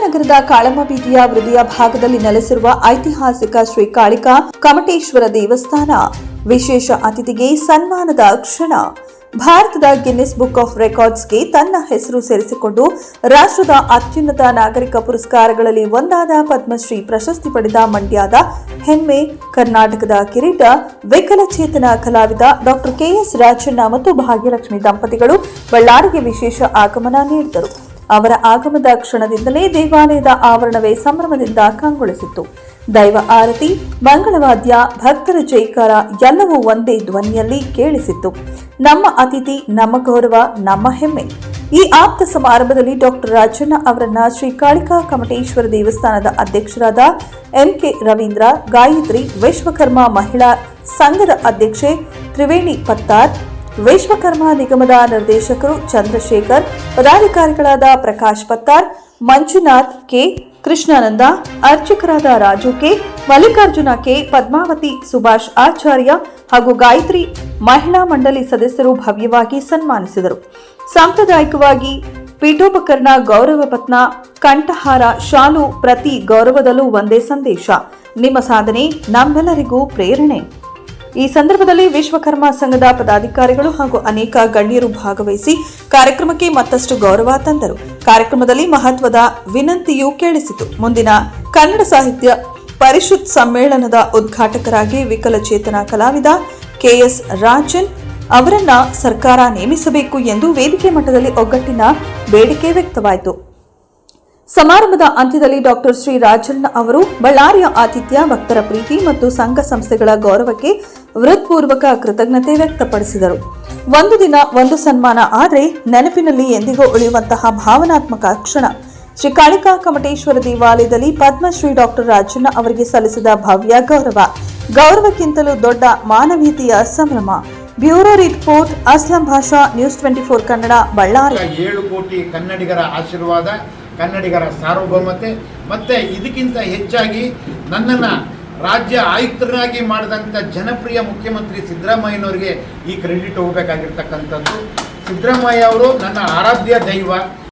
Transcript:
ನಗರದ ಕಾಳಮ್ಮ ಬೀದಿಯ ಹೃದಯ ಭಾಗದಲ್ಲಿ ನೆಲೆಸಿರುವ ಐತಿಹಾಸಿಕ ಶ್ರೀ ಕಾಳಿಕಾ ಕಮಟೇಶ್ವರ ದೇವಸ್ಥಾನ ವಿಶೇಷ ಅತಿಥಿಗೆ ಸನ್ಮಾನದ ಕ್ಷಣ. ಭಾರತದ ಗಿನ್ನಿಸ್ ಬುಕ್ ಆಫ್ ರೆಕಾರ್ಡ್ಸ್ಗೆ ತನ್ನ ಹೆಸರು ಸೇರಿಸಿಕೊಂಡು ರಾಷ್ಟ್ರದ ಅತ್ಯುನ್ನತ ನಾಗರಿಕ ಪುರಸ್ಕಾರಗಳಲ್ಲಿ ಒಂದಾದ ಪದ್ಮಶ್ರೀ ಪ್ರಶಸ್ತಿ ಪಡೆದ ಮಂಡ್ಯದ ಹೆಮ್ಮೆ, ಕರ್ನಾಟಕದ ಕಿರೀಟ, ವಿಕಲಚೇತನ ಕಲಾವಿದ ಡಾಕ್ಟರ್ ಕೆಎಸ್ ರಾಜಣ್ಣ ಮತ್ತು ಭಾಗ್ಯಲಕ್ಷ್ಮಿ ದಂಪತಿಗಳು ಬಳ್ಳಾರಿಗೆ ವಿಶೇಷ ಆಗಮನ ನೀಡಿದರು. ಅವರ ಆಗಮನದ ಕ್ಷಣದಿಂದಲೇ ದೇವಾಲಯದ ಆವರಣವೇ ಸಂಭ್ರಮದಿಂದ ಕಂಗೊಳಿಸಿತ್ತು. ದೈವ ಆರತಿ, ಮಂಗಳವಾದ್ಯ, ಭಕ್ತರ ಜೈಕಾರ ಎಲ್ಲವೂ ಒಂದೇ ಧ್ವನಿಯಲ್ಲಿ ಕೇಳಿಸಿತ್ತು. ನಮ್ಮ ಅತಿಥಿ, ನಮ್ಮ ಗೌರವ, ನಮ್ಮ ಹೆಮ್ಮೆ. ಈ ಆಪ್ತ ಸಮಾರಂಭದಲ್ಲಿ ಡಾಕ್ಟರ್ ರಾಜಣ್ಣ ಅವರನ್ನ ಶ್ರೀ ಕಾಳಿಕಾ ಕಮಟೇಶ್ವರ ದೇವಸ್ಥಾನದ ಅಧ್ಯಕ್ಷರಾದ ಎಂಕೆ ರವೀಂದ್ರ, ಗಾಯತ್ರಿ, ವಿಶ್ವಕರ್ಮ ಮಹಿಳಾ ಸಂಘದ ಅಧ್ಯಕ್ಷೆ ತ್ರಿವೇಣಿ ಪತ್ತಾರ್, ವಿಶ್ವಕರ್ಮ ನಿಗಮದ ನಿರ್ದೇಶಕರು ಚಂದ್ರಶೇಖರ್, ಪದಾಧಿಕಾರಿಗಳಾದ ಪ್ರಕಾಶ್ ಪತ್ತಾರ್, ಮಂಜುನಾಥ್ ಕೆ, ಕೃಷ್ಣಾನಂದ, ಅರ್ಚಕರಾದ ರಾಜು ಕೆ, ಮಲ್ಲಿಕಾರ್ಜುನ ಕೆ, ಪದ್ಮಾವತಿ, ಸುಭಾಷ್ ಆಚಾರ್ಯ ಹಾಗೂ ಗಾಯತ್ರಿ ಮಹಿಳಾ ಮಂಡಳಿ ಸದಸ್ಯರು ಭವ್ಯವಾಗಿ ಸನ್ಮಾನಿಸಿದರು. ಸಾಂಪ್ರದಾಯಿಕವಾಗಿ ಪೀಠೋಪಕರಣ, ಗೌರವ ಪತ್ನ, ಕಂಠಹಾರ, ಶಾಲು, ಪ್ರತಿ ಗೌರವದಲ್ಲೂ ಒಂದೇ ಸಂದೇಶ: ನಿಮ್ಮ ಸಾಧನೆ ನಮ್ಮೆಲ್ಲರಿಗೂ ಪ್ರೇರಣೆ. ಈ ಸಂದರ್ಭದಲ್ಲಿ ವಿಶ್ವಕರ್ಮ ಸಂಘದ ಪದಾಧಿಕಾರಿಗಳು ಹಾಗೂ ಅನೇಕ ಗಣ್ಯರು ಭಾಗವಹಿಸಿ ಕಾರ್ಯಕ್ರಮಕ್ಕೆ ಮತ್ತಷ್ಟು ಗೌರವ ತಂದರು. ಕಾರ್ಯಕ್ರಮದಲ್ಲಿ ಮಹತ್ವದ ವಿನಂತಿಯೂ ಕೇಳಿಸಿತು. ಮುಂದಿನ ಕನ್ನಡ ಸಾಹಿತ್ಯ ಪರಿಷತ್ ಸಮ್ಮೇಳನದ ಉದ್ಘಾಟಕರಾಗಿ ವಿಕಲಚೇತನ ಕಲಾವಿದ ಕೆಎಸ್ ರಾಜನ್ ಅವರನ್ನ ಸರ್ಕಾರ ನೇಮಿಸಬೇಕು ಎಂದು ವೇದಿಕೆ ಮಟ್ಟದಲ್ಲಿ ಒಗ್ಗಟ್ಟಿನ ಬೇಡಿಕೆ ವ್ಯಕ್ತವಾಯಿತು. ಸಮಾರಂಭದ ಅಂತ್ಯದಲ್ಲಿ ಡಾಕ್ಟರ್ ಶ್ರೀ ರಾಜಣ್ಣ ಅವರು ಬಳ್ಳಾರಿಯ ಆತಿಥ್ಯ, ಭಕ್ತರ ಪ್ರೀತಿ ಮತ್ತು ಸಂಘ ಸಂಸ್ಥೆಗಳ ಗೌರವಕ್ಕೆ ಹೃತ್ಪೂರ್ವಕ ಕೃತಜ್ಞತೆ ವ್ಯಕ್ತಪಡಿಸಿದರು. ಒಂದು ದಿನ ಒಂದು ಸನ್ಮಾನ ಆದರೆ ನೆನಪಿನಲ್ಲಿ ಎಂದಿಗೂ ಉಳಿಯುವಂತಹ ಭಾವನಾತ್ಮಕ ಕ್ಷಣ. ಶ್ರೀ ಕಾಳಿಕಾ ಕಮಟೇಶ್ವರ ದೇವಾಲಯದಲ್ಲಿ ಪದ್ಮಶ್ರೀ ಡಾಕ್ಟರ್ ರಾಜಣ್ಣ ಅವರಿಗೆ ಸಲ್ಲಿಸಿದ ಭವ್ಯ ಗೌರವ. ಗೌರವಕ್ಕಿಂತಲೂ ದೊಡ್ಡ ಮಾನವೀಯತೆಯ ಸಂಭ್ರಮ. ಬ್ಯೂರೋ ರಿಪೋರ್ಟ್, ಅಸ್ಲಂ ಭಾಷಾ, ನ್ಯೂಸ್ 24 ಕನ್ನಡ, ಬಳ್ಳಾರಿ. 7 ಕೋಟಿ ಕನ್ನಡಿಗರ ಆಶೀರ್ವಾದ, ಕನ್ನಡಿಗರ ಸಾರ್ವಭೌಮತೆ, ಮತ್ತೆ ಇದಕ್ಕಿಂತ ಹೆಚ್ಚಾಗಿ ನನ್ನನ್ನು ರಾಜ್ಯ ಆಯುಕ್ತರಾಗಿ ಮಾಡಿದಂಥ ಜನಪ್ರಿಯ ಮುಖ್ಯಮಂತ್ರಿ ಸಿದ್ದರಾಮಯ್ಯನವರಿಗೆ ಈ ಕ್ರೆಡಿಟ್ ಹೋಗಬೇಕಾಗಿರ್ತಕ್ಕಂಥದ್ದು. ಸಿದ್ದರಾಮಯ್ಯ ಅವರು ನನ್ನ ಆರಾಧ್ಯ ದೈವ.